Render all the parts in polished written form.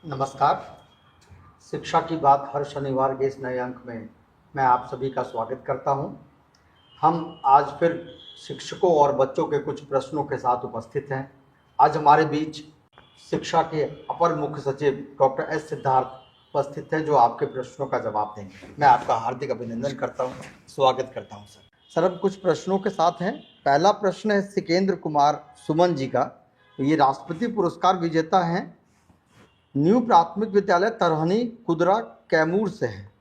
नमस्कार। शिक्षा की बात हर शनिवार के इस नए अंक में मैं आप सभी का स्वागत करता हूं। हम आज फिर शिक्षकों और बच्चों के कुछ प्रश्नों के साथ उपस्थित हैं। आज हमारे बीच शिक्षा के अपर मुख्य सचिव डॉक्टर एस सिद्धार्थ उपस्थित हैं, जो आपके प्रश्नों का जवाब देंगे। मैं आपका हार्दिक अभिनंदन करता हूं, स्वागत करता हूं सर। हम कुछ प्रश्नों के साथ हैं। पहला प्रश्न है सिकेंद्र कुमार सुमन जी का। ये राष्ट्रपति पुरस्कार विजेता हैं, न्यू प्राथमिक विद्यालय तरहनी कुदरा कैमूर से है।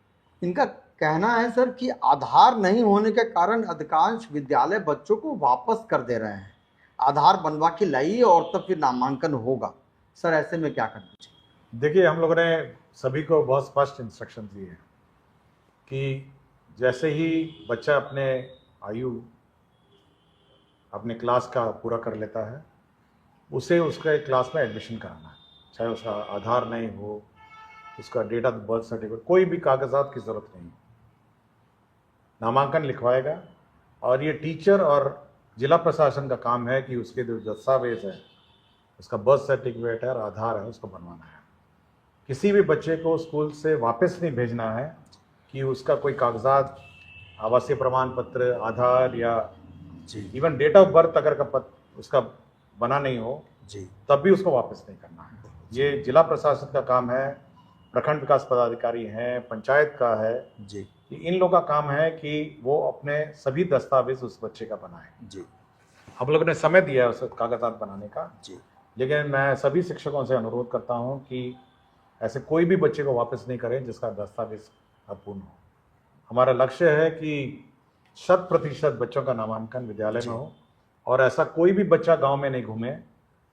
इनका कहना है सर कि आधार नहीं होने के कारण अधिकांश विद्यालय बच्चों को वापस कर दे रहे हैं। आधार बनवा के लाइए और तब फिर नामांकन होगा। सर ऐसे में क्या करना चाहिए? देखिए, हम लोगों ने सभी को बहुत स्पष्ट इंस्ट्रक्शन दिए हैं कि जैसे ही बच्चा अपने क्लास का पूरा कर लेता है, उसे उसके क्लास में एडमिशन कराना है। चाहे उसका आधार नहीं हो, उसका डेट ऑफ बर्थ सर्टिफिकेट, कोई भी कागजात की ज़रूरत नहीं। नामांकन लिखवाएगा और ये टीचर और जिला प्रशासन का काम है कि उसके जो दस्तावेज है, उसका बर्थ सर्टिफिकेट है और आधार है, उसको बनवाना है। किसी भी बच्चे को स्कूल से वापस नहीं भेजना है कि उसका कोई कागजात, आवासीय प्रमाण पत्र, आधार या इवन डेट ऑफ बर्थ अगर उसका बना नहीं हो तब भी उसको वापस नहीं करना है। ये जिला प्रशासन का काम है, प्रखंड विकास पदाधिकारी हैं, पंचायत का है जी। इन लोगों का काम है कि वो अपने सभी दस्तावेज उस बच्चे का बनाए जी। हम लोगों ने समय दिया है उस कागजात बनाने का जी। लेकिन मैं सभी शिक्षकों से अनुरोध करता हूं कि ऐसे कोई भी बच्चे को वापस नहीं करें जिसका दस्तावेज अपूर्ण हो। हमारा लक्ष्य है कि 100% बच्चों का नामांकन विद्यालय में हो और ऐसा कोई भी बच्चा गांव में नहीं घूमे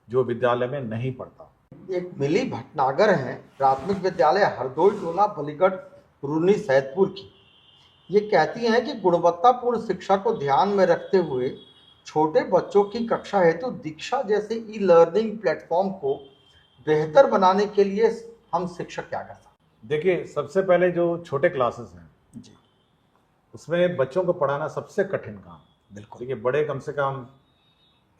जो विद्यालय में नहीं पढ़ता। एक मिली भटनागर है, प्राथमिक विद्यालय हरदोई टोला बलीगढ़ रूनी सैदपुर की। ये कहती हैं कि गुणवत्तापूर्ण शिक्षा को ध्यान में रखते हुए छोटे बच्चों की कक्षा हेतु दीक्षा जैसे ई लर्निंग प्लेटफॉर्म को बेहतर बनाने के लिए हम शिक्षक क्या कर सकते हैं? देखिए, सबसे पहले जो छोटे क्लासेस हैं जी, उसमें बच्चों को पढ़ाना सबसे कठिन काम। बिल्कुल। देखिए, बड़े कम से कम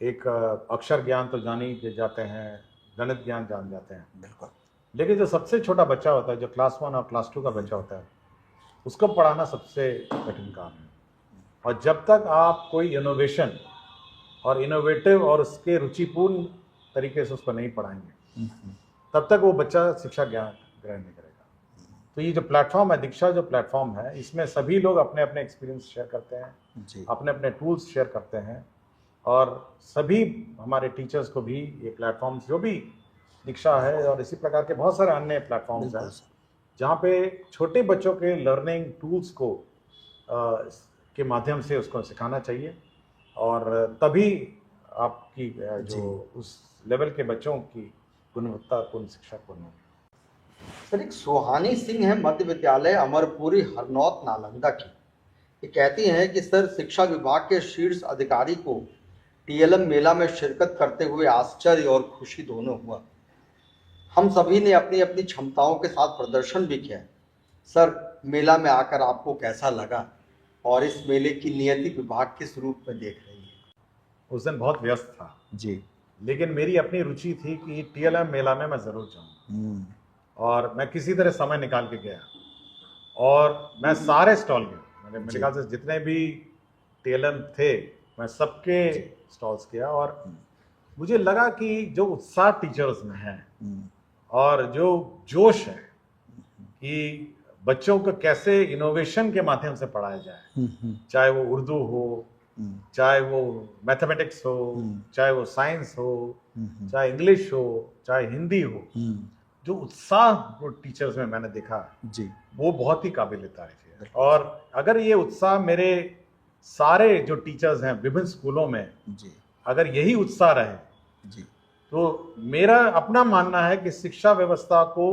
एक अक्षर ज्ञान तो जान ही जाते हैं, गणित ज्ञान जान जाते हैं। बिल्कुल। लेकिन जो सबसे छोटा बच्चा होता है, जो क्लास 1 और क्लास 2 का बच्चा होता है, उसको पढ़ाना सबसे कठिन काम है। और जब तक आप कोई इनोवेशन और इनोवेटिव और उसके रुचिपूर्ण तरीके से उसको नहीं पढ़ाएंगे, तब तक वो बच्चा शिक्षा ज्ञान ग्रहण नहीं करेगा। तो ये जो प्लेटफॉर्म है, दीक्षा जो प्लेटफॉर्म है, इसमें सभी लोग अपने अपने एक्सपीरियंस शेयर करते हैं जी। अपने अपने टूल्स शेयर करते हैं और सभी हमारे टीचर्स को भी ये प्लेटफॉर्म, जो भी दीक्षा है और इसी प्रकार के बहुत सारे अन्य प्लेटफॉर्म्स हैं जहाँ पे छोटे बच्चों के लर्निंग टूल्स को के माध्यम से उसको सिखाना चाहिए और तभी आपकी जो उस लेवल के बच्चों की गुणवत्तापूर्ण शिक्षा पूर्ण होगी। सर, एक सुहानी सिंह है, मध्य विद्यालय अमरपुरी हरनौत नालंदा की। ये कहती हैं कि सर, शिक्षा विभाग के शीर्ष अधिकारी को टीएलएम मेला में शिरकत करते हुए आश्चर्य और खुशी दोनों हुआ। हम सभी ने अपनी अपनी क्षमताओं के साथ प्रदर्शन भी किया। सर, मेला में आकर आपको कैसा लगा और इस मेले की नियति विभाग किस रूप में देख रही है? उस दिन बहुत व्यस्त था जी, लेकिन मेरी अपनी रुचि थी कि टीएलएम मेला में मैं जरूर जाऊँ और मैं किसी तरह समय निकाल के गया और मैं सारे स्टॉल गया। मेरे ख्याल से जितने भी टीएलएम थे मैं सबके स्टॉल्स किया और मुझे लगा कि जो उत्साह टीचर्स में है और जो जोश है कि बच्चों को कैसे इनोवेशन के माध्यम से पढ़ाया जाए, चाहे वो उर्दू हो, चाहे वो मैथमेटिक्स हो, चाहे वो साइंस हो, चाहे इंग्लिश हो, चाहे हिंदी हो, जो उत्साह वो टीचर्स में मैंने देखा जी, वो बहुत ही काबिल तारीफ है। और अगर ये उत्साह मेरे सारे जो टीचर्स हैं विभिन्न स्कूलों में जी, अगर यही उत्साह रहे जी, तो मेरा अपना मानना है कि शिक्षा व्यवस्था को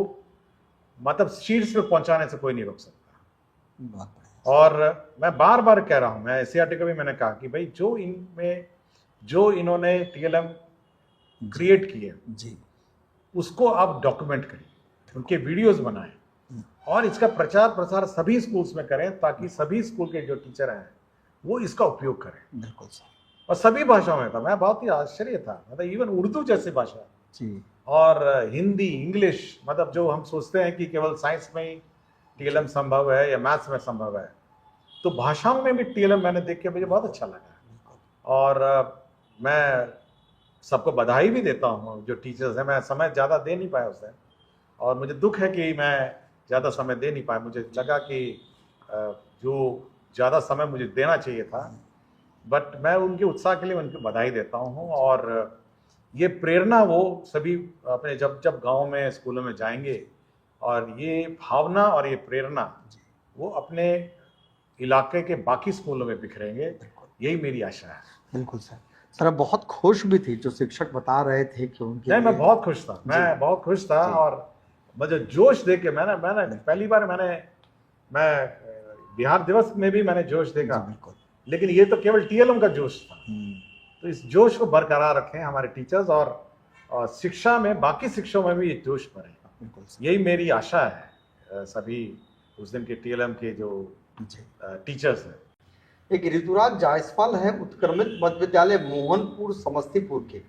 मतलब शीर्ष पे पहुंचाने से कोई नहीं रोक सकता। और मैं बार बार कह रहा हूं, मैं एससीईआरटी को भी मैंने कहा कि भाई जो इन्होंने टीएलएम क्रिएट किए जी, उसको आप डॉक्यूमेंट करिए, उनके वीडियोस बनाएं और इसका प्रचार प्रसार सभी स्कूल्स में करें ताकि सभी स्कूल के जो टीचर हैं वो इसका उपयोग करें। बिल्कुल। और सभी भाषाओं में था। मैं बहुत ही आश्चर्य था, मतलब इवन उर्दू जैसी भाषा जी और हिंदी, इंग्लिश, मतलब जो हम सोचते हैं कि केवल साइंस में ही टीएलएम संभव है या मैथ्स में संभव है, तो भाषाओं में भी टीएलएम मैंने देख के मुझे बहुत अच्छा लगा। और मैं सबको बधाई भी देता हूँ जो टीचर्स हैं। मैं समय ज़्यादा दे नहीं पाया उसे, और मुझे दुख है कि मैं ज़्यादा समय दे नहीं पाया। मुझे लगा कि जो ज़्यादा समय मुझे देना चाहिए था, बट मैं उनके उत्साह के लिए उनको बधाई देता हूँ। और ये प्रेरणा वो सभी अपने जब जब गाँव में, स्कूलों में जाएंगे, और ये भावना और ये प्रेरणा वो अपने इलाके के बाकी स्कूलों में बिखरेंगे, यही मेरी आशा है। बिल्कुल सर। सर आप बहुत खुश भी थी, जो शिक्षक बता रहे थे कि उनके नहीं, मैं लिए बहुत खुश था, मैं बहुत खुश था। जी। और मुझे जोश देख के मैंने पहली बार मैं बिहार दिवस में भी मैंने जोश देखा, बिल्कुल। लेकिन ये तो केवल टीएलएम का जोश था। तो इस जोश को बरकरार रखें हमारे टीचर्स, और शिक्षा में, बाकी शिक्षाओं में भी ये जोश बढ़े, यही मेरी आशा है सभी उस दिन के टीएलएम के जो टीचर्स हैं। एक ऋतुराज जायसवाल है, उत्क्रमित मध्य विद्यालय मोहनपुर समस्तीपुर के।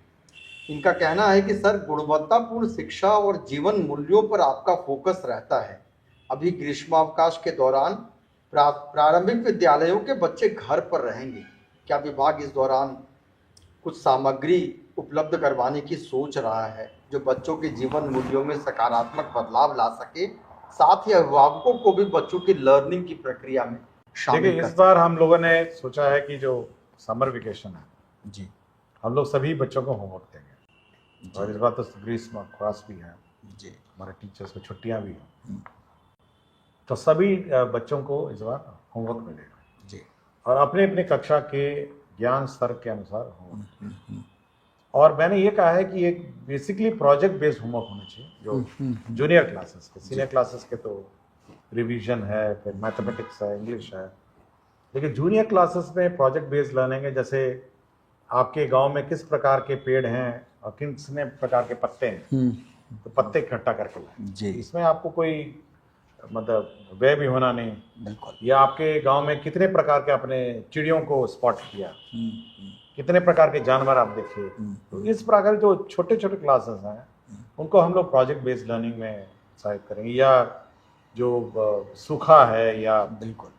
इनका कहना है कि सर, गुणवत्तापूर्ण शिक्षा और जीवन मूल्यों पर आपका फोकस रहता है। अभी ग्रीष्मावकाश के दौरान प्रारंभिक विद्यालयों के बच्चे घर पर रहेंगे, क्या विभाग इस दौरान कुछ सामग्री उपलब्ध करवाने की सोच रहा है जो बच्चों के जीवन मूल्यों में सकारात्मक बदलाव ला सके, साथ ही अभिभावकों को भी बच्चों की लर्निंग की प्रक्रिया में शामिल देखिए, कर इस बार हम लोगों ने सोचा है कि जो समर वेकेशन है जी, हम लोग सभी बच्चों को होमवर्क देंगे। और इस बार तो ग्रीष्म अवकाश भी है जी, हमारे टीचर्स को छुट्टियां भी हैं, तो सभी बच्चों को इस बार होमवर्क मिलेगा जी, और अपने अपने कक्षा के ज्ञान स्तर के अनुसार होमवर्क। और मैंने ये कहा है कि एक बेसिकली प्रोजेक्ट बेस्ड होमवर्क होना चाहिए, जो जूनियर क्लासेस के, सीनियर क्लासेस के तो रिवीजन है, फिर मैथमेटिक्स है, इंग्लिश है, लेकिन जूनियर क्लासेस में प्रोजेक्ट बेस्ड लर्निंग है। जैसे आपके गांव में किस प्रकार के पेड़ हैं और कितने प्रकार के पत्ते हैं, तो पत्ते इकट्ठा करके लाएं। इसमें आपको कोई मतलब व्यय भी होना नहीं, बिल्कुल। या आपके गांव में कितने प्रकार के आपने चिड़ियों को स्पॉट किया, कितने प्रकार के जानवर आप देखे, तो इस प्रकार जो छोटे छोटे क्लासेस हैं उनको हम लोग प्रोजेक्ट बेस्ड लर्निंग में सहायता करेंगे। या जो सूखा है, या बिल्कुल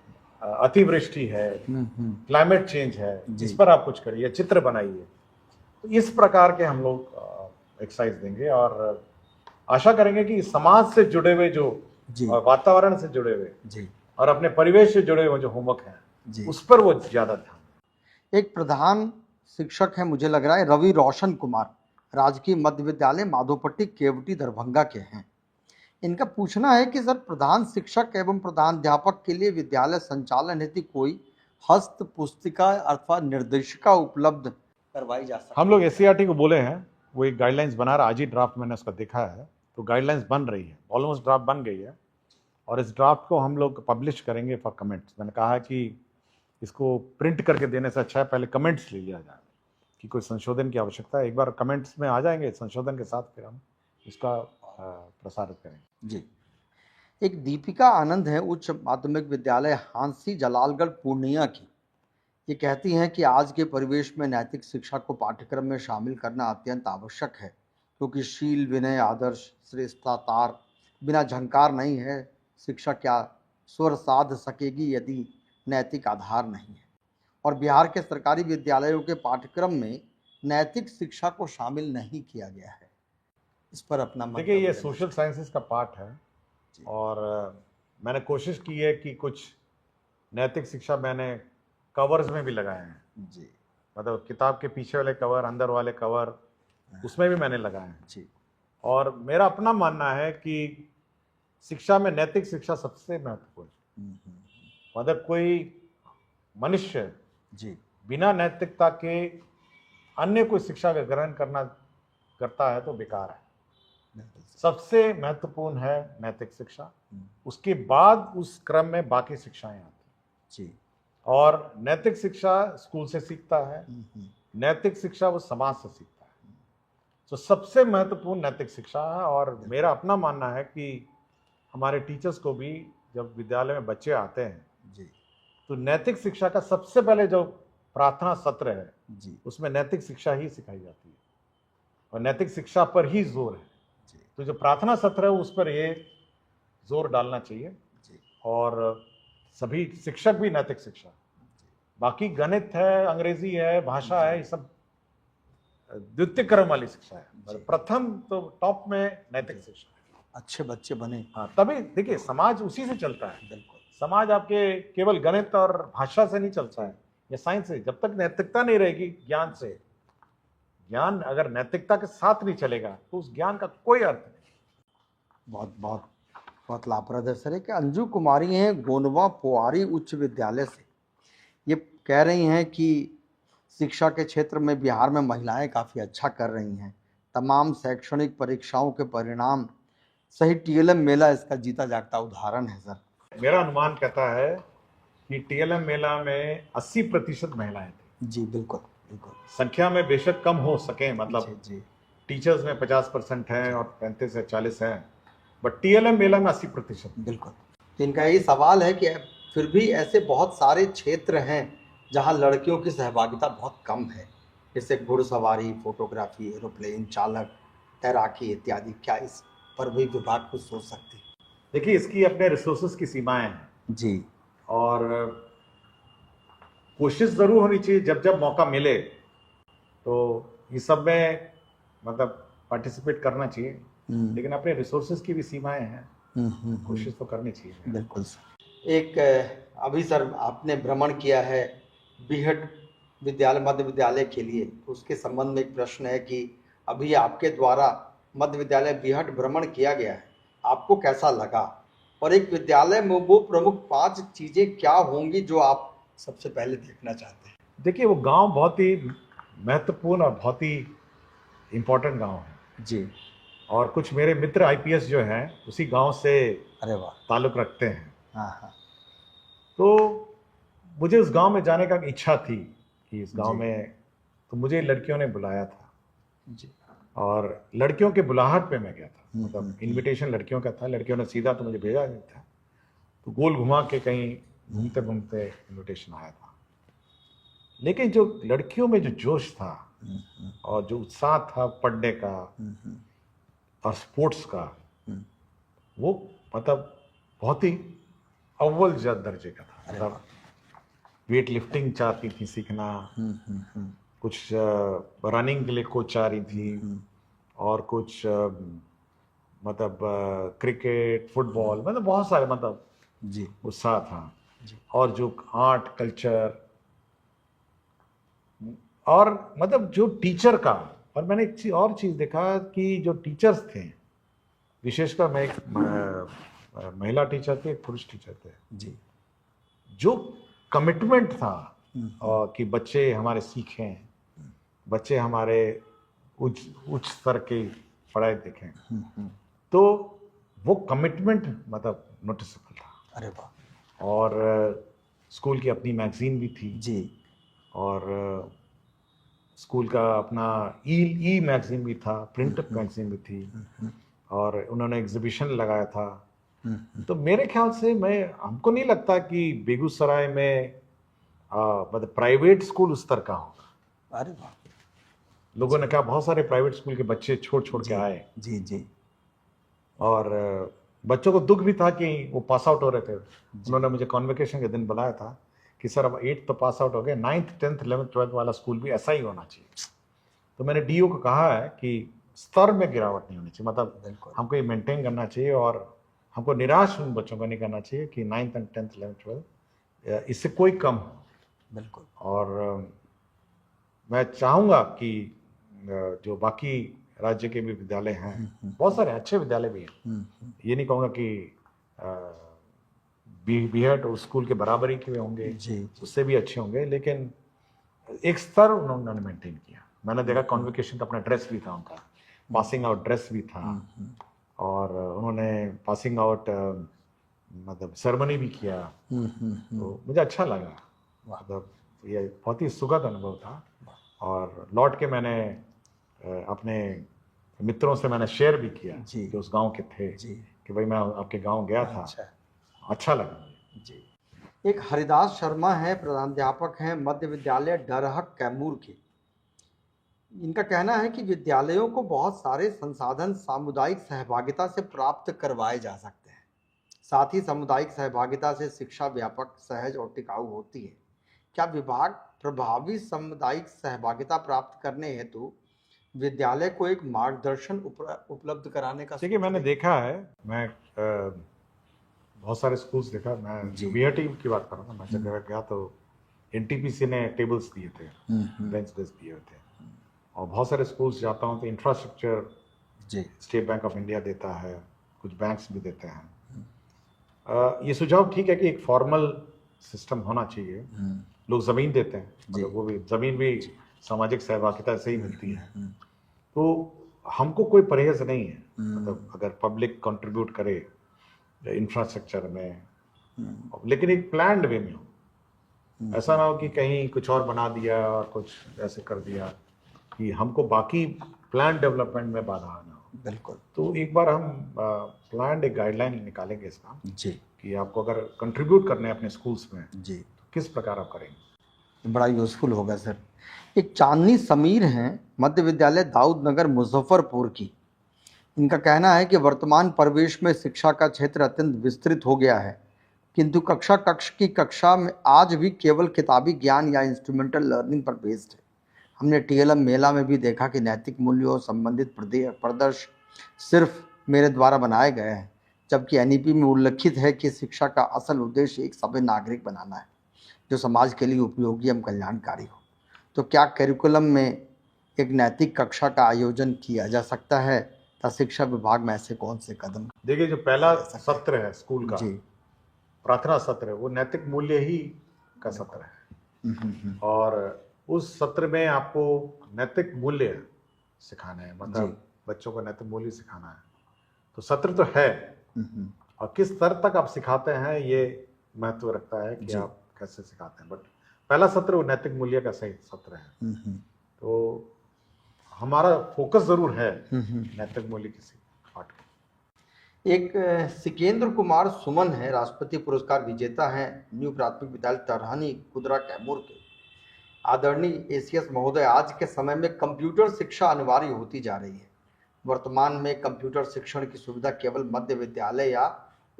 अतिवृष्टि है, क्लाइमेट चेंज है, इस पर आप कुछ करिए, चित्र बनाइए। तो इस प्रकार के हम लोग एक्सरसाइज देंगे और आशा करेंगे कि समाज से जुड़े हुए जो, वातावरण से जुड़े हुए और अपने परिवेश से जुड़े हुए जो होमवर्क है उस पर वो ज्यादा ध्यान। एक प्रधान शिक्षक है, मुझे लग रहा है रवि रोशन कुमार, राजकीय मध्य विद्यालय माधोपट्टी केवटी दरभंगा के हैं। इनका पूछना है कि सर, प्रधान शिक्षक एवं प्रधानाध्यापक के लिए विद्यालय संचालन हेतु कोई हस्त पुस्तिका अथवा निर्देशिका उपलब्ध करवाई जा सकती है? हम लोग एससीईआरटी को बोले हैं, वो एक गाइडलाइंस बना रहा है। आज ही ड्राफ्ट मैंने उसका देखा है, तो गाइडलाइंस बन रही है, ऑलमोस्ट ड्राफ्ट बन गई है, और इस ड्राफ्ट को हम लोग पब्लिश करेंगे फॉर कमेंट्स। मैंने कहा है कि इसको प्रिंट करके देने से अच्छा है पहले कमेंट्स ले लिया जाए कि कोई संशोधन की आवश्यकता है। एक बार कमेंट्स में आ जाएंगे संशोधन के साथ, फिर हम इसका प्रसारित करेंगे। जी। एक दीपिका आनंद है, उच्च माध्यमिक विद्यालय हांसी जलालगढ़ पूर्णिया की। ये कहती हैं कि आज के परिवेश में नैतिक शिक्षा को पाठ्यक्रम में शामिल करना अत्यंत आवश्यक है, क्योंकि शील, विनय, आदर्श, श्रेष्ठता तार बिना झंकार नहीं है। शिक्षा क्या स्वर साध सकेगी यदि नैतिक आधार नहीं है? और बिहार के सरकारी विद्यालयों के पाठ्यक्रम में नैतिक शिक्षा को शामिल नहीं किया गया है, इस पर अपना मत। देखिए, ये सोशल साइंसेस का पार्ट है, और मैंने कोशिश की है कि कुछ नैतिक शिक्षा मैंने कवर्स में भी लगाए हैं जी, मतलब किताब के पीछे वाले कवर, अंदर वाले कवर, उसमें भी मैंने लगाए हैं जी। और मेरा अपना मानना है कि शिक्षा में नैतिक शिक्षा सबसे महत्वपूर्ण। मतलब कोई मनुष्य जी बिना नैतिकता के अन्य कोई शिक्षा का ग्रहण करता है तो बेकार है। सबसे महत्वपूर्ण है नैतिक शिक्षा, उसके बाद उस क्रम में बाकी शिक्षाएं आती जी। और नैतिक शिक्षा स्कूल से सीखता है, नैतिक शिक्षा वो समाज से सीखता है। तो सबसे महत्वपूर्ण नैतिक शिक्षा है। और मेरा अपना मानना है कि हमारे टीचर्स को भी जब विद्यालय में बच्चे आते हैं जी, तो नैतिक शिक्षा का सबसे पहले जो प्रार्थना सत्र है जी, उसमें नैतिक शिक्षा ही सिखाई जाती है। और नैतिक शिक्षा पर ही जोर है। जी तो जो प्रार्थना सत्र है उस पर ये जोर डालना चाहिए, जी और सभी शिक्षक भी नैतिक शिक्षा। बाकी गणित है, अंग्रेजी है, भाषा है, ये सब द्वितीय क्रम वाली शिक्षा है। मतलब प्रथम तो टॉप में नैतिक शिक्षा है। अच्छे बच्चे बने। हाँ, तभी देखिए समाज उसी से चलता है। बिल्कुल। समाज आपके केवल गणित और भाषा से नहीं चलता है या साइंस से। जब तक नैतिकता नहीं रहेगी, ज्ञान से, ज्ञान अगर नैतिकता के साथ नहीं चलेगा तो उस ज्ञान का कोई अर्थ नहीं। बहुत बहुत बहुत लाभप्रद है सर। कि अंजू कुमारी हैं गोनवा पोआरी उच्च विद्यालय से, ये कह रही हैं कि शिक्षा के क्षेत्र में बिहार में महिलाएं काफ़ी अच्छा कर रही हैं। तमाम शैक्षणिक परीक्षाओं के परिणाम सही टीएलएम मेला इसका जीता जागता उदाहरण है सर। मेरा अनुमान कहता है कि टीएलएम मेला में 80% महिलाएं थी। जी बिल्कुल बिल्कुल। संख्या में बेशक कम हो सके, मतलब जी टीचर्स में 50% है और 35 से 40 है, बट टीएलएम मेला में 80%। बिल्कुल। तो इनका यही सवाल है कि फिर भी ऐसे बहुत सारे क्षेत्र हैं जहां लड़कियों की सहभागिता बहुत कम है, जैसे घुड़सवारी, फोटोग्राफी, एरोप्लेन चालक, तैराकी इत्यादि। क्या इस पर भी विभाग कुछ सोच सकती है? देखिए, इसकी अपने रिसोर्सेज की सीमाएं हैं जी और कोशिश जरूर होनी चाहिए जब जब मौका मिले तो ये सब में मतलब पार्टिसिपेट करना चाहिए, लेकिन अपने रिसोर्सेज की भी सीमाएं हैं। कोशिश तो करनी चाहिए। बिल्कुल सर। एक अभी सर आपने भ्रमण किया है बीहट विद्यालय मध्य विद्यालय के लिए, तो उसके संबंध में एक प्रश्न है कि अभी आपके द्वारा मध्य विद्यालय बीहट भ्रमण किया गया है, आपको कैसा लगा? और एक विद्यालय में वो प्रमुख 5 चीज़ें क्या होंगी जो आप सबसे पहले देखना चाहते हैं? देखिए, वो गांव बहुत ही महत्वपूर्ण और बहुत ही इम्पोर्टेंट गांव है जी। और कुछ मेरे मित्र आईपीएस जो हैं उसी गांव से अरे वाह। ताल्लुक रखते हैं। हाँ हाँ। तो मुझे उस गांव में जाने का इच्छा थी कि इस गांव जी। में, तो मुझे लड़कियों ने बुलाया था जी और लड़कियों के बुलाहट पे मैं गया था। मतलब इनविटेशन लड़कियों का था, लड़कियों ने सीधा तो मुझे भेजा नहीं था, तो गोल घुमा के कहीं घूमते घूमते इनविटेशन आया था। लेकिन जो लड़कियों में जो जोश था और जो उत्साह था पढ़ने का और स्पोर्ट्स का, वो मतलब बहुत ही अव्वल दर्जे का था। मतलब वेट लिफ्टिंग चाहती थी सीखना, कुछ रनिंग के लिए कोच चाह रही थी और कुछ मतलब क्रिकेट, फुटबॉल, मतलब बहुत सारे मतलब जी उत्साह था। जी। और जो आर्ट, कल्चर और मतलब जो टीचर का, और मैंने एक और चीज़ देखा कि जो टीचर्स थे, विशेषकर मैं एक महिला टीचर थे, एक पुरुष टीचर थे जी, जो कमिटमेंट था कि बच्चे हमारे सीखें, बच्चे हमारे उच्च स्तर की पढ़ाई देखें, तो वो कमिटमेंट मतलब नोटिसेबल था। अरे वाह। और स्कूल की अपनी मैगजीन भी थी जी। और स्कूल का अपना ई मैगजीन भी था, प्रिंट मैगजीन भी थी और उन्होंने एग्जीबिशन लगाया था। तो मेरे ख्याल से हमको नहीं लगता कि बेगूसराय में मतलब प्राइवेट स्कूल उस तरह का होगा। अरे वाह। लोगों ने कहा बहुत सारे प्राइवेट स्कूल के बच्चे छोड़ के आए। जी जी। और बच्चों को दुख भी था कि वो पास आउट हो रहे थे। उन्होंने मुझे कॉन्वोकेशन के दिन बुलाया था कि सर अब 8th तो पास आउट हो गए, 9th 10th 11th 12th वाला स्कूल भी ऐसा ही होना चाहिए। तो मैंने डीओ को कहा है कि स्तर में गिरावट नहीं होनी चाहिए, मतलब हमको ये मेंटेन करना चाहिए और हमको निराश उन बच्चों को नहीं करना चाहिए कि 9th and 10th 11th 12th इससे कोई कम हो। बिल्कुल। और मैं चाहूँगा कि जो बाकी राज्य के भी विद्यालय हैं, बहुत सारे अच्छे विद्यालय भी हैं, ये नहीं कहूँगा कि बीएड और स्कूल के बराबरी के होंगे, उससे भी अच्छे होंगे, लेकिन एक स्तर उन्होंने मेंटेन किया। मैंने देखा कॉन्वोकेशन का अपना ड्रेस भी था, उनका पासिंग आउट ड्रेस भी था और उन्होंने पासिंग आउट मतलब सेरेमनी भी किया। तो मुझे अच्छा लगा, मतलब ये बहुत ही सुखद अनुभव था। और लौट के मैंने अपने मित्रों से मैंने शेयर भी किया कि उस गांव के थे कि भाई मैं आपके गांव गया था। अच्छा लगा जी। एक हरिदास शर्मा है, प्रधानाध्यापक हैं मध्य विद्यालय डरहक कैमूर के। इनका कहना है कि विद्यालयों को बहुत सारे संसाधन सामुदायिक सहभागिता से प्राप्त करवाए जा सकते हैं। साथ ही सामुदायिक सहभागिता से शिक्षा व्यापक, सहज और टिकाऊ होती है। क्या विभाग प्रभावी सामुदायिक सहभागिता प्राप्त करने हेतु विद्यालय को एक मार्गदर्शन उपलब्ध कराने का देखिए, सोच मैंने रहे हैं? देखा है, मैं बहुत सारे स्कूल्स देखा। मैं जी। बीआरटी की बात कर रहा था, मैं जगह गया तो एनटीपीसी ने टेबल्स दिए थे, बेंच डेस्क दिए हुए थे। और बहुत सारे स्कूल्स जाता हूँ तो इंफ्रास्ट्रक्चर जी स्टेट बैंक ऑफ इंडिया देता है, कुछ बैंक्स भी देते हैं। ये सुझाव ठीक है कि एक फॉर्मल सिस्टम होना चाहिए। लोग ज़मीन देते हैं, मतलब वो भी ज़मीन भी सामाजिक सहभागिता से ही मिलती है। तो हमको कोई परहेज नहीं है, मतलब अगर पब्लिक कंट्रीब्यूट करे इंफ्रास्ट्रक्चर में, लेकिन एक प्लान्ड वे में हो। ऐसा ना हो कि कहीं कुछ और बना दिया और कुछ ऐसे कर दिया कि हमको बाकी प्लान डेवलपमेंट में बाधा आना हो। बिल्कुल। तो एक बार हम प्लान एक गाइडलाइन निकालेंगे इसका जी कि आपको अगर कंट्रीब्यूट करने हैं अपने स्कूल्स में जी, तो किस प्रकार आप करेंगे। बड़ा यूजफुल होगा सर। एक चांदनी समीर हैं, मध्य विद्यालय दाऊद नगर मुजफ्फरपुर की। इनका कहना है कि वर्तमान परिवेश में शिक्षा का क्षेत्र अत्यंत विस्तृत हो गया है, किंतु कक्षा में आज भी केवल किताबी ज्ञान या इंस्ट्रूमेंटल लर्निंग पर बेस्ड है। हमने टीएलएम मेला में भी देखा कि नैतिक मूल्यों संबंधित प्रदर्श सिर्फ मेरे द्वारा बनाए गए हैं, जबकि एनईपी में उल्लिखित है कि शिक्षा का असल उद्देश्य एक सभ्य नागरिक बनाना है जो समाज के लिए उपयोगी एवं कल्याणकारी हो। तो क्या करिकुलम में एक नैतिक कक्षा का आयोजन किया जा सकता है तथा शिक्षा विभाग में ऐसे कौन से कदम? देखिए, जो पहला सत्र है स्कूल का, जी प्रार्थना सत्र है, वो नैतिक मूल्य ही का सत्र है। और उस सत्र में आपको नैतिक मूल्य सिखाना है, मतलब बच्चों को नैतिक मूल्य सिखाना है। तो सत्र तो है, और किस स्तर तक आप सिखाते हैं ये महत्व रखता है कि आप कैसे सिखाते हैं। बट पहला सत्र वो नैतिक मूल्य का सही सत्र है। तो हमारा फोकस जरूर है नैतिक मूल्य किसी पाठ को। एक सिकेंद्र कुमार सुमन है, राष्ट्रपति पुरस्कार विजेता हैं, न्यू प्राथमिक विद्यालय तरहानी कुदरा कैमूर के। आदरणीय एसीएस महोदय, आज के समय में कंप्यूटर शिक्षा अनिवार्य होती जा रही है। वर्तमान में कंप्यूटर शिक्षण की सुविधा केवल मध्य विद्यालय या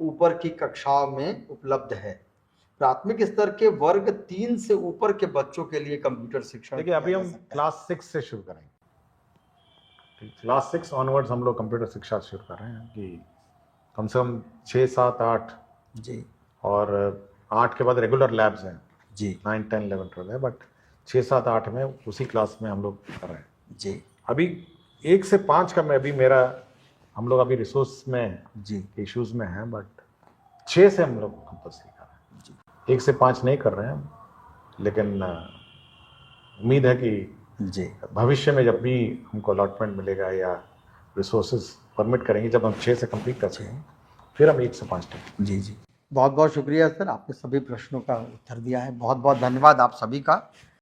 ऊपर की कक्षाओं में उपलब्ध है। प्राथमिक स्तर के वर्ग 3 से ऊपर के बच्चों के लिए कंप्यूटर शिक्षण देखिए, अभी हम क्लास 6 से शुरू करेंगे। क्लास 6 ऑनवर्ड्स हम लोग कंप्यूटर शिक्षा शुरू कर रहे हैं कि कम से कम 6, 7, 8 जी, और 8 के बाद रेगुलर लैब्स हैं जी, 9, 10, 11, 12 है, बट 6, 7, 8 में उसी क्लास में हम लोग कर रहे हैं जी। अभी 1 से 5 का मैं अभी हम लोग अभी रिसोर्स में जी इश्यूज में हैं, बट 6 से हम लोग कंपल्सरी कर रहे हैं जी। 1 से 5 नहीं कर रहे हैं, लेकिन उम्मीद है कि जी भविष्य में जब भी हमको अलॉटमेंट मिलेगा या रिसोर्सेज परमिट करेंगे, जब हम 6 से कंप्लीट करते हैं फिर हम 1 से 5 तक। जी जी, बहुत बहुत शुक्रिया सर, आपने सभी प्रश्नों का उत्तर दिया है। बहुत बहुत धन्यवाद आप सभी का।